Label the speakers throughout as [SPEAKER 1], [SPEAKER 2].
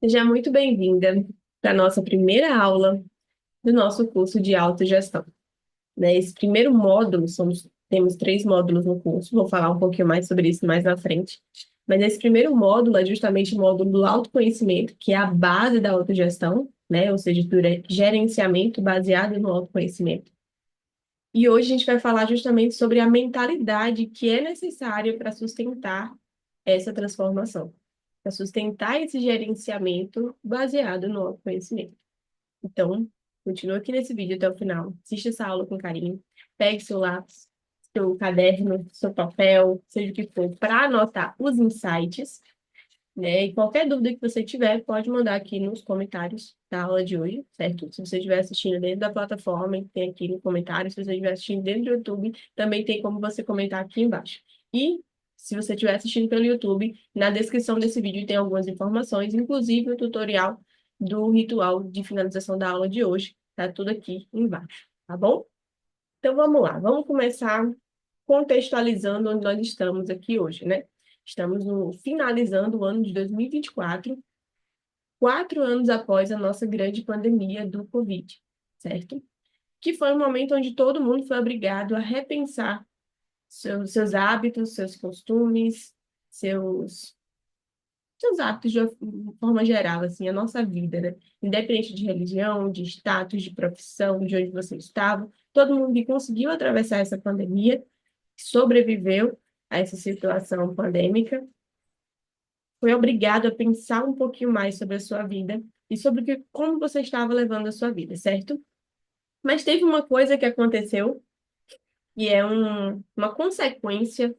[SPEAKER 1] Seja muito bem-vinda para a nossa primeira aula do nosso curso de autogestão. Esse primeiro módulo, temos três módulos no curso, vou falar um pouquinho mais sobre isso mais na frente. Mas esse primeiro módulo é justamente o módulo do autoconhecimento, que é a base da autogestão, ou seja, do gerenciamento baseado no autoconhecimento. E hoje a gente vai falar justamente sobre a mentalidade que é necessária para sustentar essa transformação, para sustentar esse gerenciamento baseado no autoconhecimento. Então, continua aqui nesse vídeo até o final, assista essa aula com carinho, pegue seu lápis, seu caderno, seu papel, seja o que for, para anotar os insights, E qualquer dúvida que você tiver, pode mandar aqui nos comentários da aula de hoje, certo? Se você estiver assistindo dentro da plataforma, tem aqui no comentário. Se você estiver assistindo dentro do YouTube, também tem como você comentar aqui embaixo. E se você estiver assistindo pelo YouTube, na descrição desse vídeo tem algumas informações, inclusive o tutorial do ritual de finalização da aula de hoje. Tá tudo aqui embaixo, tá bom? Então vamos lá, vamos começar contextualizando onde nós estamos aqui hoje, Estamos finalizando o ano de 2024, 4 anos após a nossa grande pandemia do Covid, certo? Que foi um momento onde todo mundo foi obrigado a repensar seus hábitos, seus costumes, seus, seus hábitos de uma forma geral, assim, a nossa vida, Independente de religião, de status, de profissão, de onde você estava, todo mundo que conseguiu atravessar essa pandemia, sobreviveu a essa situação pandêmica, foi obrigado a pensar um pouquinho mais sobre a sua vida e sobre como você estava levando a sua vida, certo? Mas teve uma coisa que aconteceu e é uma consequência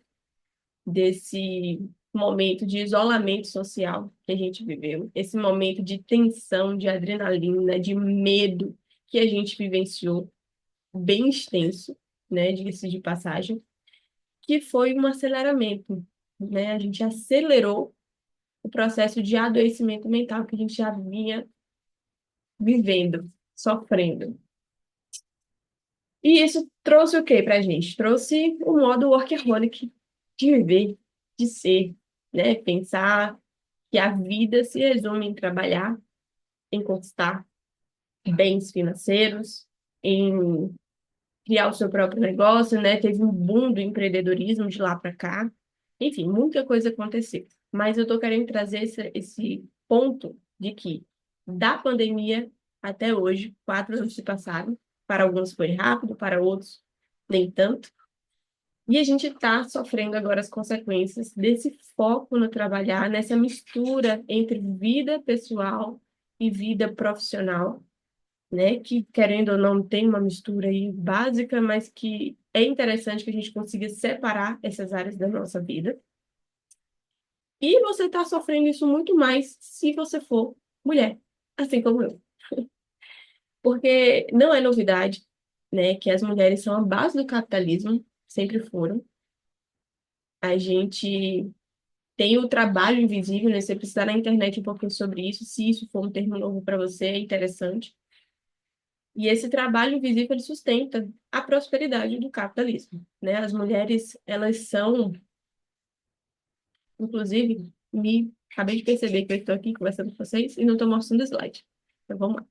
[SPEAKER 1] desse momento de isolamento social que a gente viveu, esse momento de tensão, de adrenalina, de medo que a gente vivenciou, bem extenso, diga-se de passagem, que foi um aceleramento, A gente acelerou o processo de adoecimento mental que a gente já vinha vivendo, sofrendo. E isso trouxe o quê para a gente? Trouxe o modo workaholic de viver, de ser, Pensar que a vida se resume em trabalhar, em conquistar bens financeiros, em criar o seu próprio negócio, Teve um boom do empreendedorismo de lá para cá. Enfim, muita coisa aconteceu. Mas eu estou querendo trazer esse ponto de que, da pandemia até hoje, 4 anos se passaram. Para alguns foi rápido, para outros nem tanto. E a gente está sofrendo agora as consequências desse foco no trabalhar, nessa mistura entre vida pessoal e vida profissional, Que, querendo ou não, tem uma mistura aí básica, mas que é interessante que a gente consiga separar essas áreas da nossa vida. E você está sofrendo isso muito mais se você for mulher, assim como eu. Porque não é novidade, que as mulheres são a base do capitalismo, sempre foram. A gente tem o trabalho invisível, Você precisa na internet um pouquinho sobre isso, se isso for um termo novo para você, é interessante. E esse trabalho invisível ele sustenta a prosperidade do capitalismo, As mulheres, elas são, inclusive, acabei de perceber que eu estou aqui conversando com vocês e não estou mostrando slide. Então, vamos lá.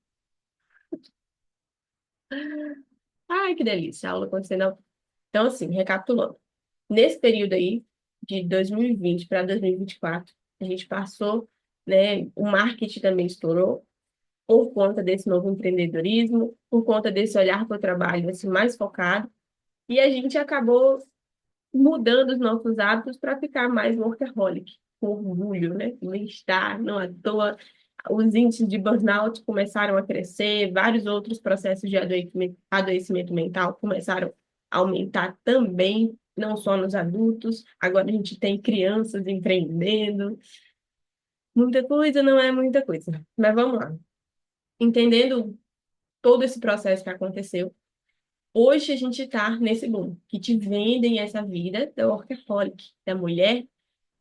[SPEAKER 1] Ai, que delícia, a aula acontecendo. Então, assim, recapitulando. Nesse período aí, de 2020 para 2024, a gente passou, O marketing também estourou por conta desse novo empreendedorismo, por conta desse olhar para o trabalho assim, mais focado, e a gente acabou mudando os nossos hábitos para ficar mais workaholic, com orgulho, Bem-estar, não à toa. Os índices de burnout começaram a crescer, vários outros processos de adoecimento mental começaram a aumentar também, não só nos adultos, agora a gente tem crianças empreendendo. Muita coisa não é muita coisa, mas vamos lá. Entendendo todo esse processo que aconteceu, hoje a gente está nesse boom, que te vendem essa vida da workaholic, da mulher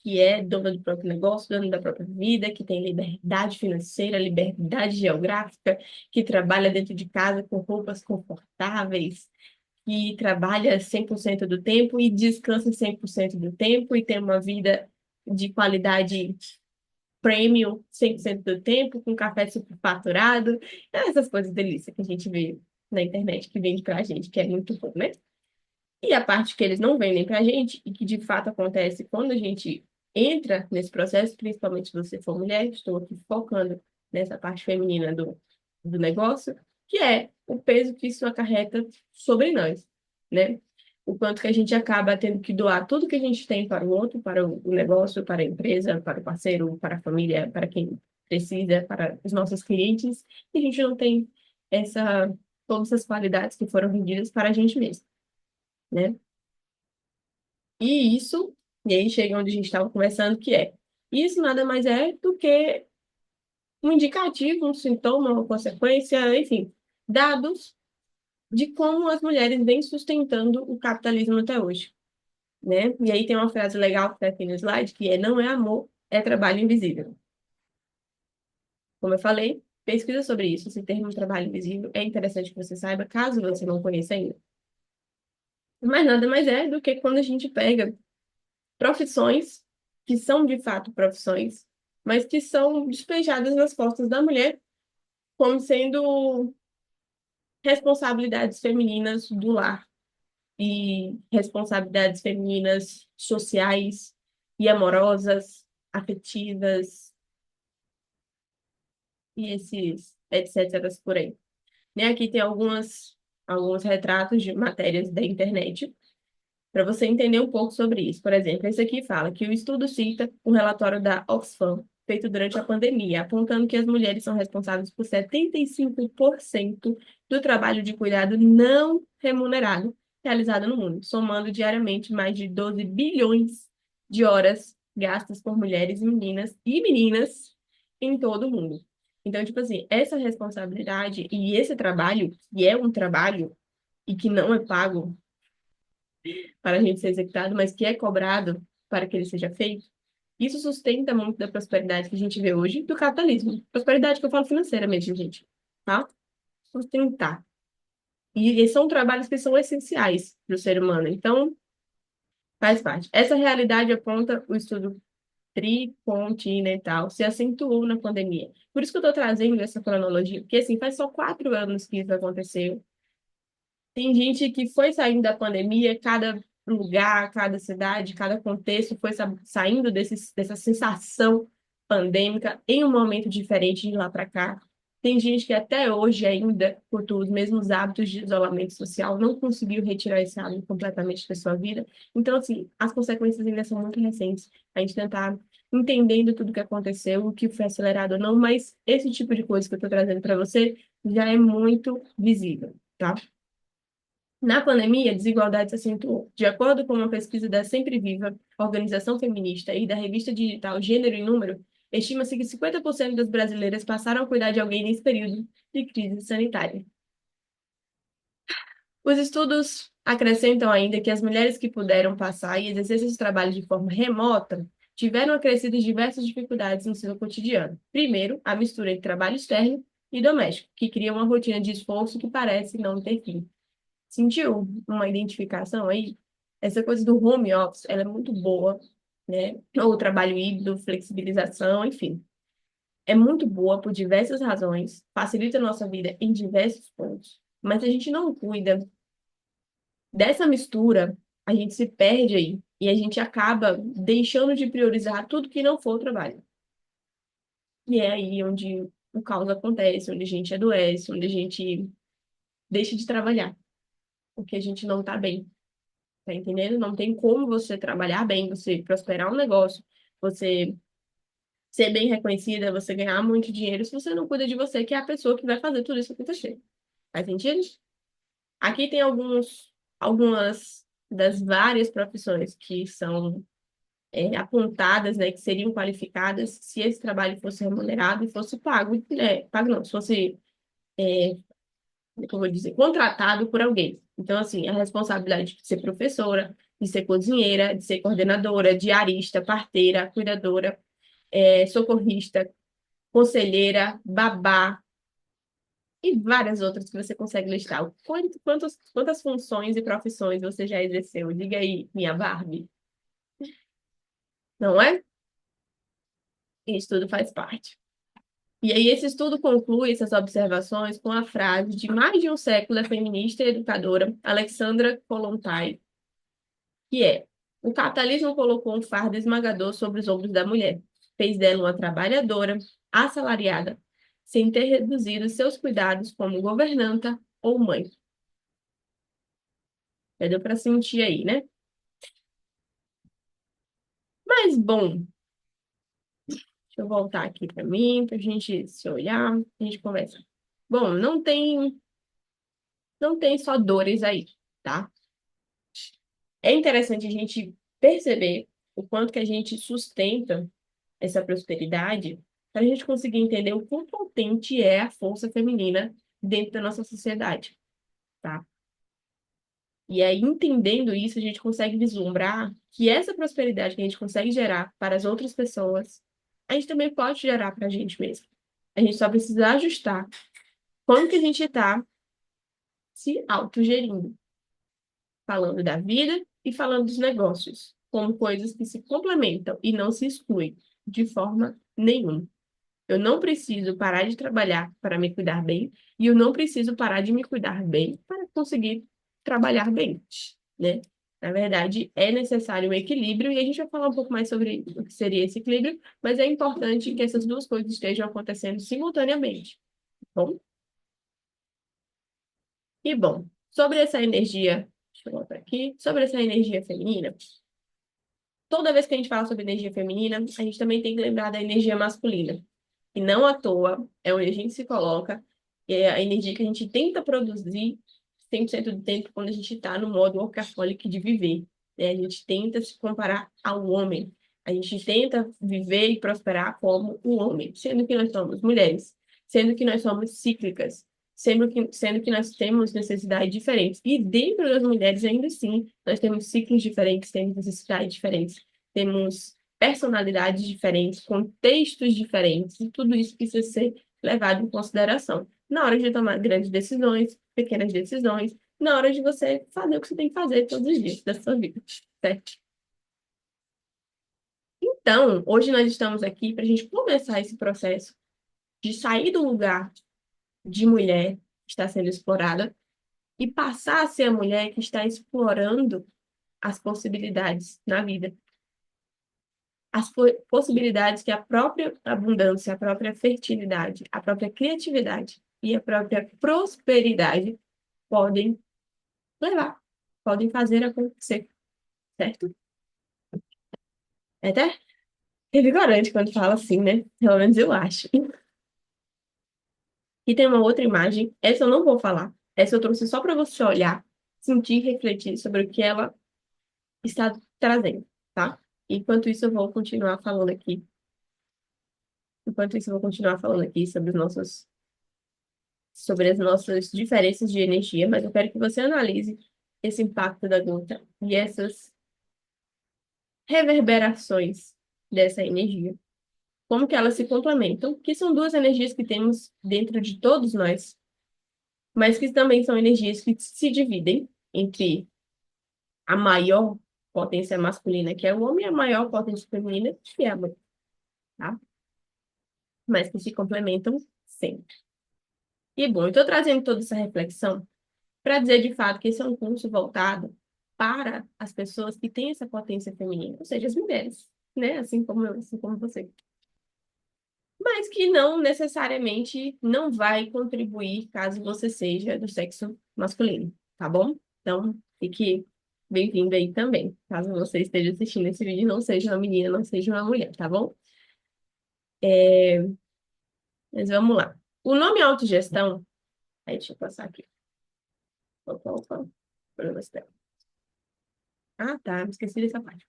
[SPEAKER 1] que é dona do próprio negócio, dona da própria vida, que tem liberdade financeira, liberdade geográfica, que trabalha dentro de casa com roupas confortáveis, que trabalha 100% do tempo e descansa 100% do tempo e tem uma vida de qualidade premium 100% do tempo, com café superfaturado, essas coisas delícias que a gente vê na internet, que vende pra gente, que é muito bom, né? E a parte que eles não vendem pra gente, e que de fato acontece quando a gente entra nesse processo, principalmente se você for mulher, estou aqui focando nessa parte feminina do negócio, que é o peso que isso acarreta sobre nós, né? O quanto que a gente acaba tendo que doar tudo que a gente tem para o outro, para o negócio, para a empresa, para o parceiro, para a família, para quem precisa, para os nossos clientes, e a gente não tem todas essas qualidades que foram vendidas para a gente mesmo, né? E isso, e aí chega onde a gente estava conversando, que é, isso nada mais é do que um indicativo, um sintoma, uma consequência, enfim, dados de como as mulheres vêm sustentando o capitalismo até hoje, né? E aí tem uma frase legal que está aqui no slide, que é, não é amor, é trabalho invisível. Como eu falei, pesquisa sobre isso, esse termo trabalho invisível, é interessante que você saiba, caso você não conheça ainda. Mas nada mais é do que quando a gente pega profissões que são de fato profissões, mas que são despejadas nas costas da mulher como sendo responsabilidades femininas do lar e responsabilidades femininas sociais e amorosas, afetivas e esses etc. por aí. Né? Aqui tem alguns retratos de matérias da internet para você entender um pouco sobre isso. Por exemplo, esse aqui fala que o estudo cita um relatório da Oxfam feito durante a pandemia, apontando que as mulheres são responsáveis por 75% do trabalho de cuidado não remunerado realizado no mundo, somando diariamente mais de 12 bilhões de horas gastas por mulheres e meninas em todo o mundo. Então, tipo assim, essa responsabilidade e esse trabalho, que é um trabalho e que não é pago para a gente ser executado, mas que é cobrado para que ele seja feito, isso sustenta muito da prosperidade que a gente vê hoje do capitalismo. Prosperidade que eu falo financeira mesmo, gente, tá? Sustentar. E são trabalhos que são essenciais para o ser humano. Então, faz parte. Essa realidade aponta o estudo tricontinental se acentuou na pandemia. Por isso que eu estou trazendo essa cronologia, porque assim, faz só 4 anos que isso aconteceu. Tem gente que foi saindo da pandemia, cada lugar, cada cidade, cada contexto foi saindo dessa sensação pandêmica em um momento diferente de lá para cá. Tem gente que até hoje ainda, por os mesmos hábitos de isolamento social, não conseguiu retirar esse hábito completamente da sua vida. Então, assim, as consequências ainda são muito recentes. A gente tentar entendendo tudo o que aconteceu, o que foi acelerado ou não, mas esse tipo de coisa que eu estou trazendo para você já é muito visível, tá? Na pandemia, a desigualdade se acentuou. De acordo com uma pesquisa da Sempre Viva, organização feminista, e da revista digital Gênero e Número, estima-se que 50% das brasileiras passaram a cuidar de alguém nesse período de crise sanitária. Os estudos acrescentam ainda que as mulheres que puderam passar e exercer esse trabalho de forma remota tiveram acrescidas diversas dificuldades no seu cotidiano. Primeiro, a mistura entre trabalho externo e doméstico, que cria uma rotina de esforço que parece não ter fim. Sentiu uma identificação aí? Essa coisa do home office, ela é muito boa, né? Ou o trabalho híbrido, flexibilização, enfim. É muito boa por diversas razões, facilita a nossa vida em diversos pontos. Mas se a gente não cuida dessa mistura, a gente se perde aí. E a gente acaba deixando de priorizar tudo que não for o trabalho. E é aí onde o caos acontece, onde a gente adoece, onde a gente deixa de trabalhar, porque a gente não tá bem. Tá entendendo? Não tem como você trabalhar bem, você prosperar um negócio, você ser bem reconhecida, você ganhar muito dinheiro, se você não cuida de você, que é a pessoa que vai fazer tudo isso acontecer. Faz sentido? Aqui tem algumas das várias profissões que são apontadas, né, que seriam qualificadas se esse trabalho fosse remunerado e fosse pago, né, pago não, se fosse como é que eu vou dizer, contratado por alguém. Então, assim, a responsabilidade de ser professora, de ser cozinheira, de ser coordenadora, diarista, parteira, cuidadora, socorrista, conselheira, babá e várias outras que você consegue listar. Quantas funções e profissões você já exerceu? Diga aí, minha Barbie. Não é? Isso tudo faz parte. E aí, esse estudo conclui essas observações com a frase de mais de um século da feminista e educadora Alexandra Kollontai, que é: o capitalismo colocou um fardo esmagador sobre os ombros da mulher, fez dela uma trabalhadora, assalariada, sem ter reduzido seus cuidados como governanta ou mãe. Já deu para sentir aí, né? Mas, bom, deixa eu voltar aqui para mim, para a gente se olhar, a gente conversa. Bom, não tem só dores aí, tá? É interessante a gente perceber o quanto que a gente sustenta essa prosperidade para a gente conseguir entender o quão potente é a força feminina dentro da nossa sociedade, tá? E aí, entendendo isso, a gente consegue vislumbrar que essa prosperidade que a gente consegue gerar para as outras pessoas, a gente também pode gerar para a gente mesmo. A gente só precisa ajustar como que a gente está se autogerindo, falando da vida e falando dos negócios, como coisas que se complementam e não se excluem de forma nenhuma. Eu não preciso parar de trabalhar para me cuidar bem, e eu não preciso parar de me cuidar bem para conseguir trabalhar bem, né? Na verdade, é necessário um equilíbrio, e a gente vai falar um pouco mais sobre o que seria esse equilíbrio, mas é importante que essas duas coisas estejam acontecendo simultaneamente, tá bom? E bom, sobre essa energia, deixa eu voltar aqui, sobre essa energia feminina, toda vez que a gente fala sobre energia feminina, a gente também tem que lembrar da energia masculina. E não à toa, é onde a gente se coloca, é a energia que a gente tenta produzir 100% do tempo quando a gente está no modo workaholic de viver, né? A gente tenta se comparar ao homem. A gente tenta viver e prosperar como o homem, sendo que nós somos mulheres, sendo que nós somos cíclicas, sendo que nós temos necessidades diferentes. E dentro das mulheres, ainda assim, nós temos ciclos diferentes, temos necessidades diferentes, temos personalidades diferentes, contextos diferentes, e tudo isso precisa ser levado em consideração na hora de tomar grandes decisões, pequenas decisões, na hora de você fazer o que você tem que fazer todos os dias da sua vida, certo? Então, hoje nós estamos aqui para a gente começar esse processo de sair do lugar de mulher que está sendo explorada e passar a ser a mulher que está explorando as possibilidades na vida, as possibilidades que a própria abundância, a própria fertilidade, a própria criatividade e a própria prosperidade podem levar, podem fazer acontecer, certo? É até revigorante quando fala assim, né? Pelo menos eu acho. E tem uma outra imagem, essa eu não vou falar, essa eu trouxe só para você olhar, sentir e refletir sobre o que ela está trazendo, tá? Enquanto isso, eu vou continuar falando aqui. Enquanto isso, eu vou continuar falando aqui sobre as nossas diferenças de energia, mas eu quero que você analise esse impacto da gota e essas reverberações dessa energia. Como que elas se complementam, que são duas energias que temos dentro de todos nós, mas que também são energias que se dividem entre a maior potência masculina, que é o homem, e a maior potência feminina, que é a mulher, tá? Mas que se complementam sempre. E bom, eu estou trazendo toda essa reflexão para dizer de fato que esse é um curso voltado para as pessoas que têm essa potência feminina, ou seja, as mulheres, né? Assim como eu, assim como você. Mas que não necessariamente não vai contribuir caso você seja do sexo masculino, tá bom? Então, fique bem-vindo aí também, caso você esteja assistindo esse vídeo e não seja uma menina, não seja uma mulher, tá bom? Mas vamos lá. O nome autogestão, aí deixa eu passar aqui. Opa, opa, problema externo. Ah, tá, me esqueci dessa parte.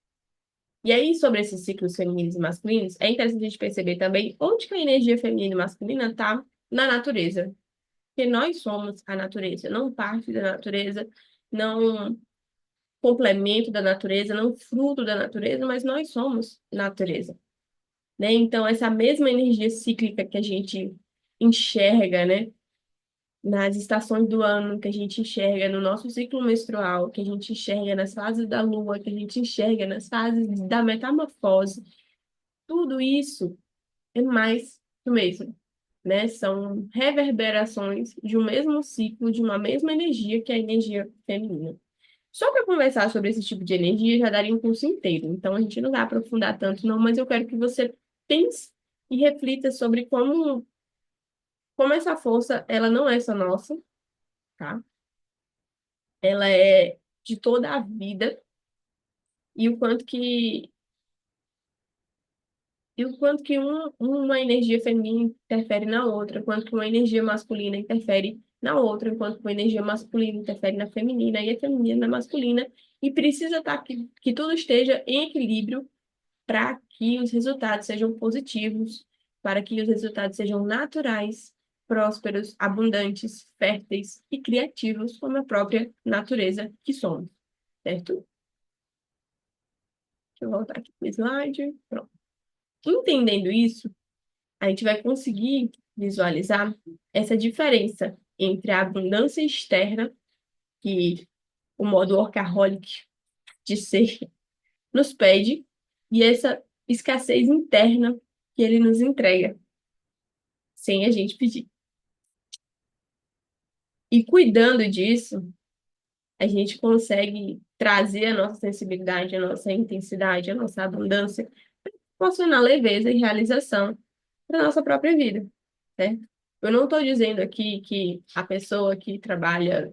[SPEAKER 1] E aí, sobre esses ciclos femininos e masculinos, é interessante a gente perceber também onde que a energia feminina e masculina está na natureza. Porque nós somos a natureza, não parte da natureza, não complemento da natureza, não fruto da natureza, mas nós somos natureza, né? Então, essa mesma energia cíclica que a gente enxerga, né, nas estações do ano, que a gente enxerga no nosso ciclo menstrual, que a gente enxerga nas fases da lua, que a gente enxerga nas fases da metamorfose, tudo isso é mais do mesmo, né? São reverberações de um mesmo ciclo, de uma mesma energia, que é a energia feminina. Só para conversar sobre esse tipo de energia já daria um curso inteiro, então a gente não vai aprofundar tanto, não, mas eu quero que você pense e reflita sobre como essa força, ela não é só nossa, tá? Ela é de toda a vida e uma energia feminina interfere na outra, o quanto que uma energia masculina interfere na outra, enquanto que uma energia masculina interfere na feminina e a feminina na masculina, e precisa estar que tudo esteja em equilíbrio para que os resultados sejam positivos, para que os resultados sejam naturais, prósperos, abundantes, férteis e criativos, como a própria natureza que somos, certo? Deixa eu voltar aqui para o slide. Pronto. Entendendo isso, a gente vai conseguir visualizar essa diferença entre a abundância externa, que o modo workaholic de ser nos pede, e essa escassez interna que ele nos entrega, sem a gente pedir. E cuidando disso, a gente consegue trazer a nossa sensibilidade, a nossa intensidade, a nossa abundância, proporcionar leveza e realização para a nossa própria vida, certo? Eu não estou dizendo aqui que a pessoa que trabalha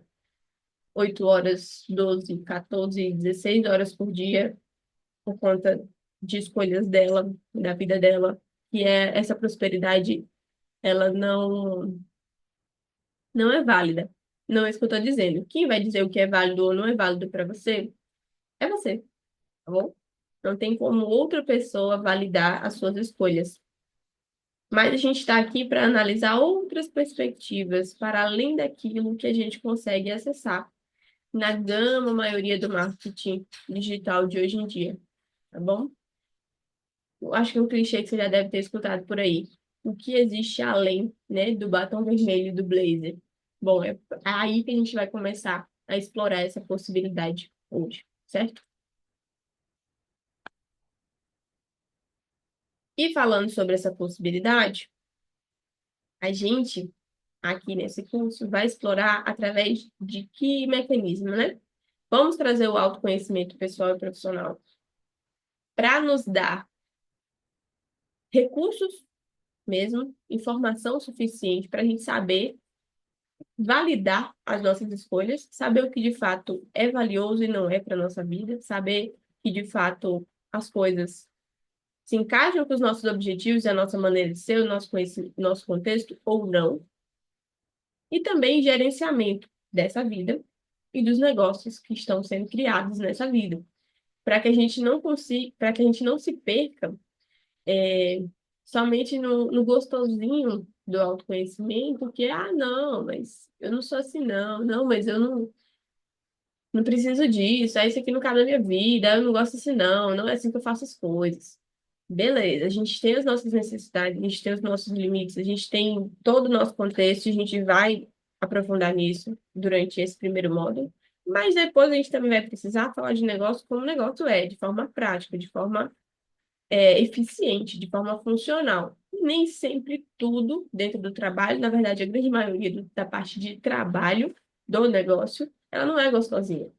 [SPEAKER 1] 8 horas, 12, 14, 16 horas por dia, por conta de escolhas dela, da vida dela, que é essa prosperidade, ela não é válida. Não é isso que eu estou dizendo. Quem vai dizer o que é válido ou não é válido para você é você, tá bom? Não tem como outra pessoa validar as suas escolhas. Mas a gente está aqui para analisar outras perspectivas para além daquilo que a gente consegue acessar na gama maioria do marketing digital de hoje em dia, tá bom? Eu acho que é um clichê que você já deve ter escutado por aí. O que existe além, né, do batom vermelho e do blazer? Bom, é aí que a gente vai começar a explorar essa possibilidade hoje, certo? E falando sobre essa possibilidade, a gente, aqui nesse curso, vai explorar através de que mecanismo, né? Vamos trazer o autoconhecimento pessoal e profissional para nos dar recursos mesmo, informação suficiente para a gente saber validar as nossas escolhas, saber o que de fato é valioso e não é para nossa vida, saber que de fato as coisas se encaixam com os nossos objetivos e a nossa maneira de ser, o nosso conhecimento, nosso contexto ou não, e também gerenciamento dessa vida e dos negócios que estão sendo criados nessa vida, para que a gente não consiga, para que a gente não se perca somente no gostosinho do autoconhecimento, que, não, mas eu não sou assim, não, não, mas eu não preciso disso, isso aqui não cabe na minha vida, eu não gosto assim, não, não é assim que eu faço as coisas. Beleza, a gente tem as nossas necessidades, a gente tem os nossos limites, a gente tem todo o nosso contexto, e a gente vai aprofundar nisso durante esse primeiro módulo, mas depois a gente também vai precisar falar de negócio como o negócio é, de forma prática, de forma eficiente, de forma funcional. Nem sempre tudo dentro do trabalho, na verdade, a grande maioria da parte de trabalho do negócio, ela não é gostosinha,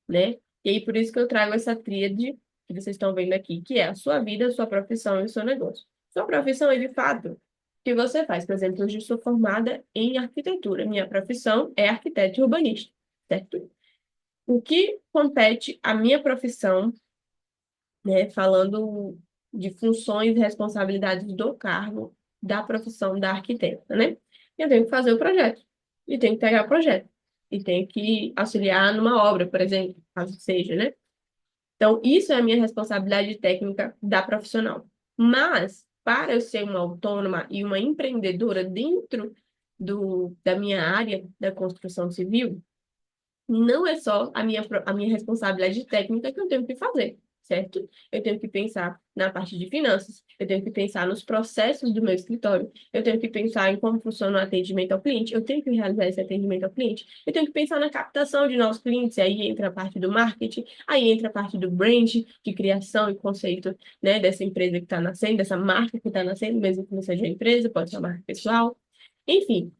[SPEAKER 1] né? E aí, por isso que eu trago essa tríade que vocês estão vendo aqui, que é a sua vida, a sua profissão e o seu negócio. Sua profissão é, de fato, o que você faz. Por exemplo, hoje eu sou formada em arquitetura. Minha profissão é arquiteto e urbanista, certo? O que compete à minha profissão, né, falando de funções e responsabilidades do cargo da profissão da arquiteta, né? Eu tenho que fazer o projeto, e tenho que pegar o projeto, e tenho que auxiliar numa obra, por exemplo, caso seja, né? Então, isso é a minha responsabilidade técnica da profissional. Mas, para eu ser uma autônoma e uma empreendedora dentro da minha área da construção civil, não é só a minha responsabilidade técnica que eu tenho que fazer, certo? Eu tenho que pensar na parte de finanças, eu tenho que pensar nos processos do meu escritório, eu tenho que pensar em como funciona o atendimento ao cliente, eu tenho que realizar esse atendimento ao cliente, eu tenho que pensar na captação de novos clientes, e aí entra a parte do marketing, aí entra a parte do brand, de criação e conceito, né, dessa empresa que está nascendo, dessa marca que está nascendo, mesmo que não seja uma empresa, pode ser uma marca pessoal. Enfim,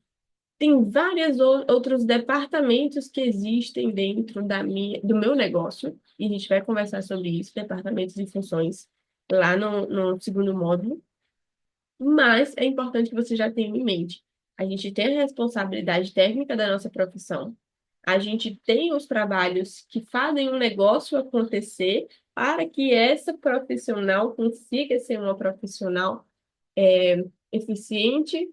[SPEAKER 1] tem vários outros departamentos que existem dentro do meu negócio, e a gente vai conversar sobre isso, departamentos e funções, lá no segundo módulo. Mas é importante que você já tenha em mente. A gente tem a responsabilidade técnica da nossa profissão. A gente tem os trabalhos que fazem o negócio acontecer para que essa profissional consiga ser uma profissional eficiente,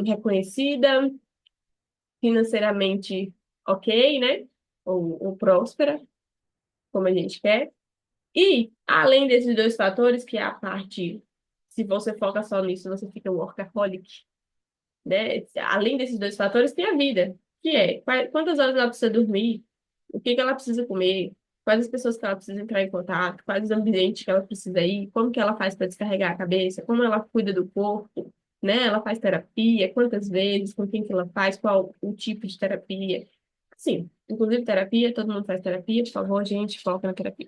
[SPEAKER 1] reconhecida, financeiramente ok, né? Ou próspera, como a gente quer. E, além desses dois fatores, que é a parte, se você foca só nisso, você fica workaholic, né? Além desses dois fatores, tem a vida, que é quantas horas ela precisa dormir, o que que ela precisa comer, quais as pessoas que ela precisa entrar em contato, quais os ambientes que ela precisa ir, como que ela faz para descarregar a cabeça, como ela cuida do corpo, né? Ela faz terapia, quantas vezes, com quem que ela faz, qual o tipo de terapia. Sim, inclusive terapia, todo mundo faz terapia, por favor, gente, foca na terapia.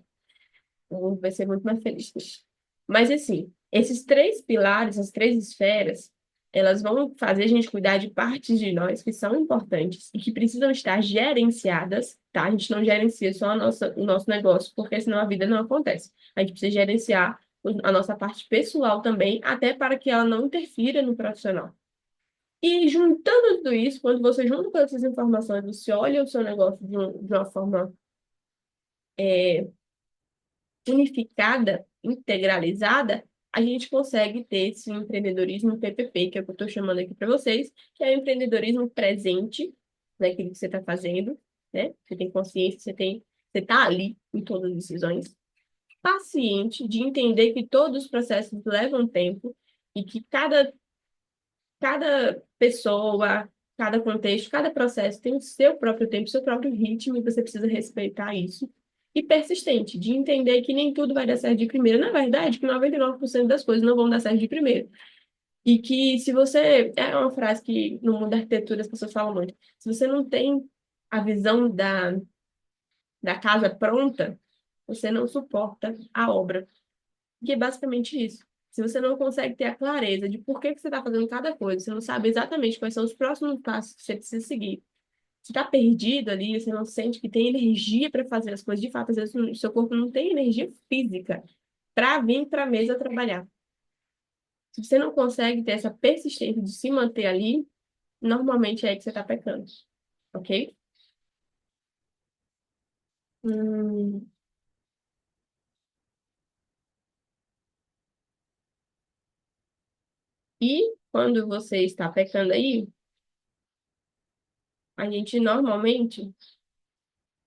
[SPEAKER 1] O mundo vai ser muito mais feliz com isso. Mas, assim, esses três pilares, as três esferas, elas vão fazer a gente cuidar de partes de nós que são importantes e que precisam estar gerenciadas, tá? A gente não gerencia só o nosso negócio, porque senão a vida não acontece. A gente precisa gerenciar a nossa parte pessoal também, até para que ela não interfira no profissional. E juntando tudo isso, quando você junta todas essas informações, você olha o seu negócio de uma forma unificada, integralizada, a gente consegue ter esse empreendedorismo PPP, que é o que eu estou chamando aqui para vocês, que é o empreendedorismo presente naquilo que você está fazendo, né? Você tem consciência, você está ali em todas as decisões. Paciente, de entender que todos os processos levam tempo e que cada pessoa, cada contexto, cada processo tem o seu próprio tempo, o seu próprio ritmo, e você precisa respeitar isso. E persistente, de entender que nem tudo vai dar certo de primeira. Na verdade, que 99% das coisas não vão dar certo de primeira. E que se você. É uma frase que no mundo da arquitetura as pessoas falam muito. Se você não tem a visão da casa pronta, você não suporta a obra. Que é basicamente isso. Se você não consegue ter a clareza de por que que você está fazendo cada coisa, você não sabe exatamente quais são os próximos passos que você precisa seguir, você está perdido ali, você não sente que tem energia para fazer as coisas, de fato, às vezes o seu corpo não tem energia física para vir para a mesa trabalhar. Se você não consegue ter essa persistência de se manter ali, normalmente é aí que você está pecando, ok? Hum, E quando você está pecando aí, a gente normalmente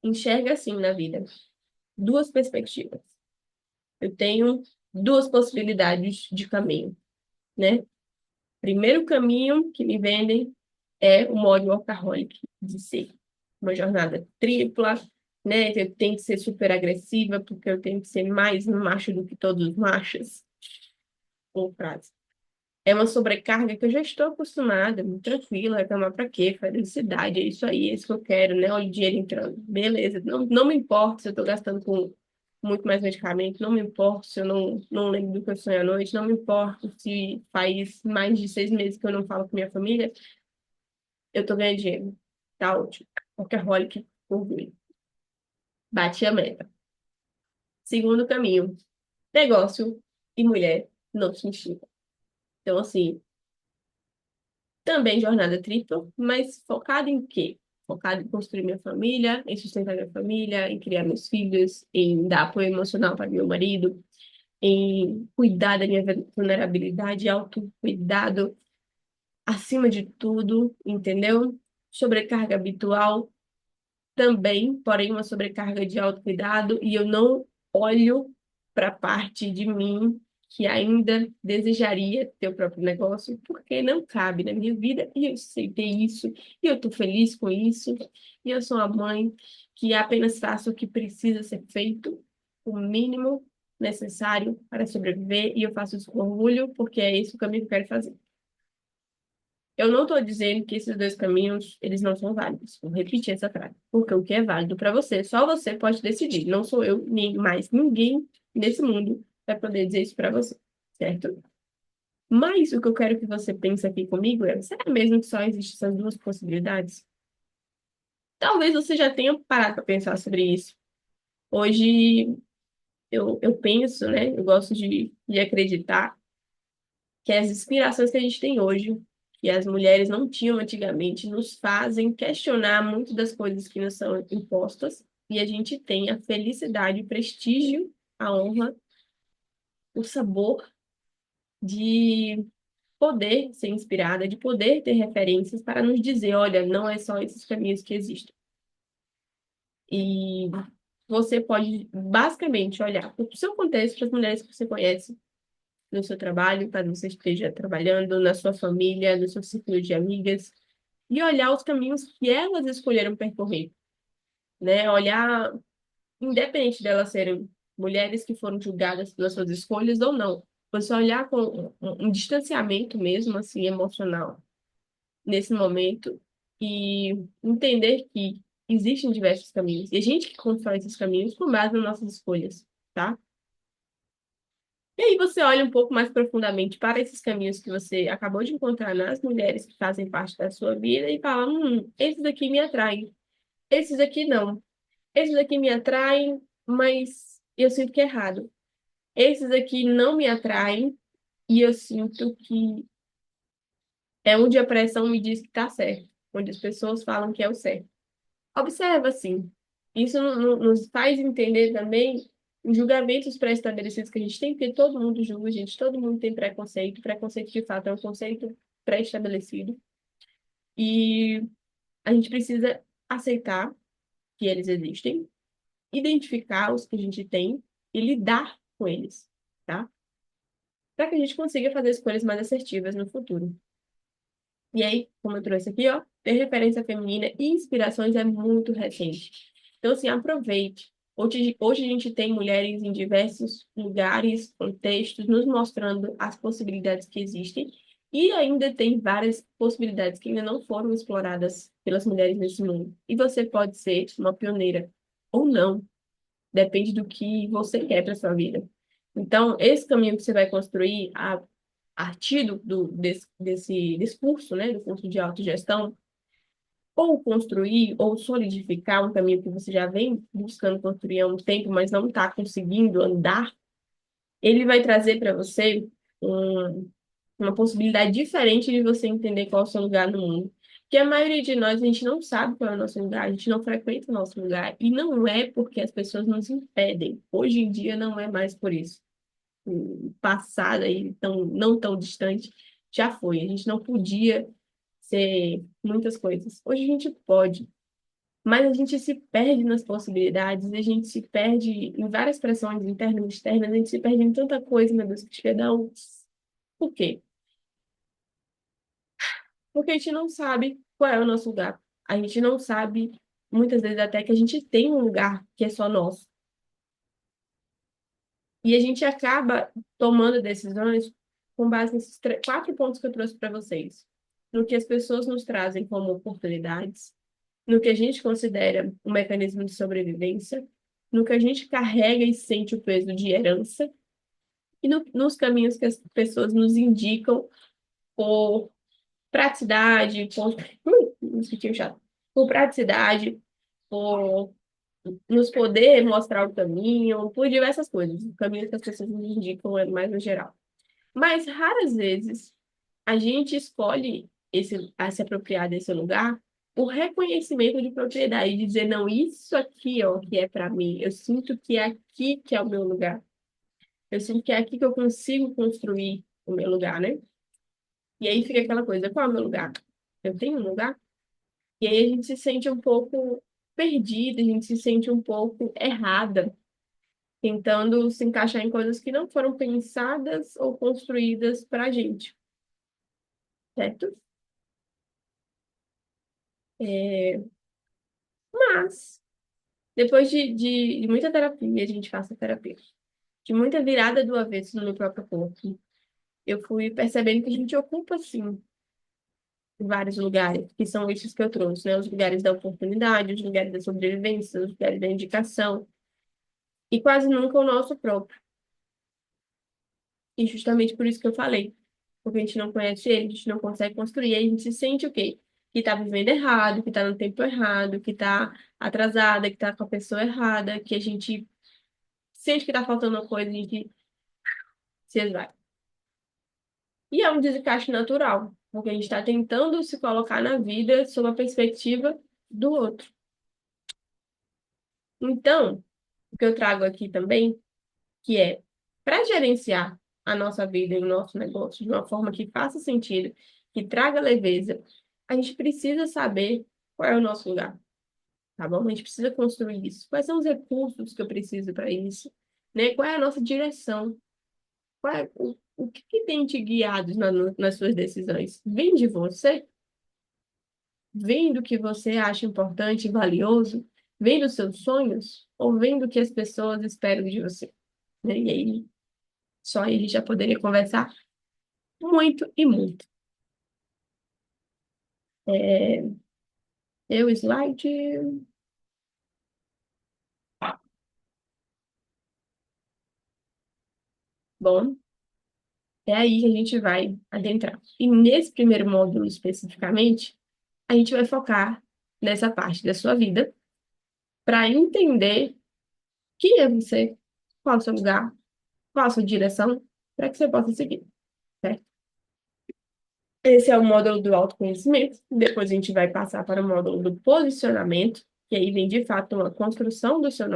[SPEAKER 1] enxerga assim na vida, duas perspectivas. Eu tenho duas possibilidades de caminho, né? Primeiro caminho que me vendem é o modo workaholic, de ser uma jornada tripla, né? Eu tenho que ser super agressiva, porque eu tenho que ser mais macho do que todos os machos, ou frase. É uma sobrecarga que eu já estou acostumada, muito tranquila, reclamar pra quê? Felicidade, é isso aí, é isso que eu quero, né? Olha o dinheiro entrando. Beleza, não me importa se eu estou gastando com muito mais medicamento, não me importa se eu não lembro do que eu sonho à noite, não me importa se faz mais de 6 meses que eu não falo com minha família, eu estou ganhando dinheiro. Tá ótimo. Workaholic, orgulho. Bati a meta. Segundo caminho, negócio e mulher não se enxergam. Então, assim, também jornada tripla, mas focada em quê? Focada em construir minha família, em sustentar minha família, em criar meus filhos, em dar apoio emocional para meu marido, em cuidar da minha vulnerabilidade, autocuidado acima de tudo, entendeu? Sobrecarga habitual também, porém uma sobrecarga de autocuidado, e eu não olho para a parte de mim que ainda desejaria ter o próprio negócio, porque não cabe na minha vida, e eu aceitei isso, e eu estou feliz com isso, e eu sou uma mãe que apenas faço o que precisa ser feito, o mínimo necessário para sobreviver e eu faço isso com orgulho, porque é esse o caminho que eu quero fazer. Eu não estou dizendo que esses dois caminhos, eles não são válidos. Vou repetir essa frase. Porque o que é válido para você, só você pode decidir. Não sou eu, nem mais ninguém nesse mundo vai poder dizer isso para você, certo? Mas o que eu quero que você pense aqui comigo é, será mesmo que só existem essas duas possibilidades? Talvez você já tenha parado para pensar sobre isso. Hoje eu penso, né? Eu gosto de acreditar que as inspirações que a gente tem hoje, que as mulheres não tinham antigamente, nos fazem questionar muito das coisas que nos são impostas, e a gente tem a felicidade, o prestígio, a honra, o sabor de poder ser inspirada, de poder ter referências para nos dizer, olha, não é só esses caminhos que existem. E você pode basicamente olhar para o seu contexto, para as mulheres que você conhece, no seu trabalho, caso você esteja trabalhando, na sua família, no seu círculo de amigas, e olhar os caminhos que elas escolheram percorrer, né? Olhar, independente delas serem mulheres que foram julgadas pelas suas escolhas ou não, você olhar com um distanciamento mesmo, assim, emocional, nesse momento, e entender que existem diversos caminhos, e a gente que constrói esses caminhos com base nas nossas escolhas, tá? E aí você olha um pouco mais profundamente para esses caminhos que você acabou de encontrar nas mulheres que fazem parte da sua vida e fala, esses daqui me atraem, esses aqui não. Esses aqui me atraem, mas eu sinto que é errado. Esses aqui não me atraem e eu sinto que é onde a pressão me diz que está certo, onde as pessoas falam que é o certo. Observa, assim, isso nos faz entender também os julgamentos pré-estabelecidos que a gente tem, porque todo mundo julga, gente, todo mundo tem preconceito, preconceito de fato é um conceito pré-estabelecido, e a gente precisa aceitar que eles existem, identificar os que a gente tem e lidar com eles, tá? Para que a gente consiga fazer escolhas mais assertivas no futuro. E aí, como eu trouxe aqui, ó, ter referência feminina e inspirações é muito recente. Então, assim, aproveite. Hoje a gente tem mulheres em diversos lugares, contextos, nos mostrando as possibilidades que existem. E ainda tem várias possibilidades que ainda não foram exploradas pelas mulheres nesse mundo. E você pode ser uma pioneira ou não. Depende do que você quer para sua vida. Então, esse caminho que você vai construir a partir desse discurso, né, do curso de autogestão, ou construir ou solidificar um caminho que você já vem buscando construir há um tempo, mas não está conseguindo andar, ele vai trazer para você uma possibilidade diferente de você entender qual é o seu lugar no mundo. Porque a maioria de nós, a gente não sabe qual é o nosso lugar, a gente não frequenta o nosso lugar. E não é porque as pessoas nos impedem. Hoje em dia não é mais por isso. O passado aí, não tão distante, já foi. A gente não podia ser muitas coisas. Hoje a gente pode. Mas a gente se perde nas possibilidades, a gente se perde em várias pressões internas e externas, a gente se perde em tanta coisa, meu Deus, que chega a dar um... Por quê? Porque a gente não sabe qual é o nosso lugar. A gente não sabe, muitas vezes, até que a gente tem um lugar que é só nosso. E a gente acaba tomando decisões com base nesses quatro pontos que eu trouxe para vocês. No que as pessoas nos trazem como oportunidades, no que a gente considera um mecanismo de sobrevivência, no que a gente carrega e sente o peso de herança, e nos caminhos que as pessoas nos indicam por praticidade, me senti chato. Por praticidade, por nos poder mostrar o caminho, por diversas coisas. O caminho que as pessoas nos indicam é mais no geral. Mas raras vezes a gente escolhe a se apropriar desse lugar por reconhecimento de propriedade, de dizer, não, isso aqui, ó, que é para mim, eu sinto que é aqui que é o meu lugar. Eu sinto que é aqui que eu consigo construir o meu lugar, né? E aí fica aquela coisa, qual é o meu lugar? Eu tenho um lugar? E aí a gente se sente um pouco perdida, a gente se sente um pouco errada, tentando se encaixar em coisas que não foram pensadas ou construídas para a gente, certo? É, mas Depois de muita terapia, a gente faça terapia, de muita virada do avesso no meu próprio corpo, eu fui percebendo que a gente ocupa, sim, vários lugares, que são esses que eu trouxe, né? Os lugares da oportunidade, os lugares da sobrevivência, os lugares da indicação, e quase nunca o nosso próprio. E justamente por isso que eu falei, porque a gente não conhece ele, a gente não consegue construir, aí a gente se sente o quê? Que tá vivendo errado, que tá no tempo errado, que tá atrasada, que tá com a pessoa errada, que a gente sente que tá faltando uma coisa, a gente se esvai. E é um desencaixe natural, porque a gente está tentando se colocar na vida sob a perspectiva do outro. Então, o que eu trago aqui também, que é para gerenciar a nossa vida e o nosso negócio de uma forma que faça sentido, que traga leveza, a gente precisa saber qual é o nosso lugar, tá bom? A gente precisa construir isso. Quais são os recursos que eu preciso para isso? Né? Qual é a nossa direção? O que que tem te guiado nas suas decisões? Vem de você? Vem do que você acha importante e valioso? Vem dos seus sonhos? Ou vem do que as pessoas esperam de você? Né? E aí, só aí a gente já poderia conversar muito e muito. É, slide. Bom, é aí que a gente vai adentrar. E nesse primeiro módulo especificamente, a gente vai focar nessa parte da sua vida para entender quem é você, qual é o seu lugar, qual a sua direção, para que você possa seguir, certo? Esse é o módulo do autoconhecimento. Depois a gente vai passar para o módulo do posicionamento, que aí vem de fato uma construção do seu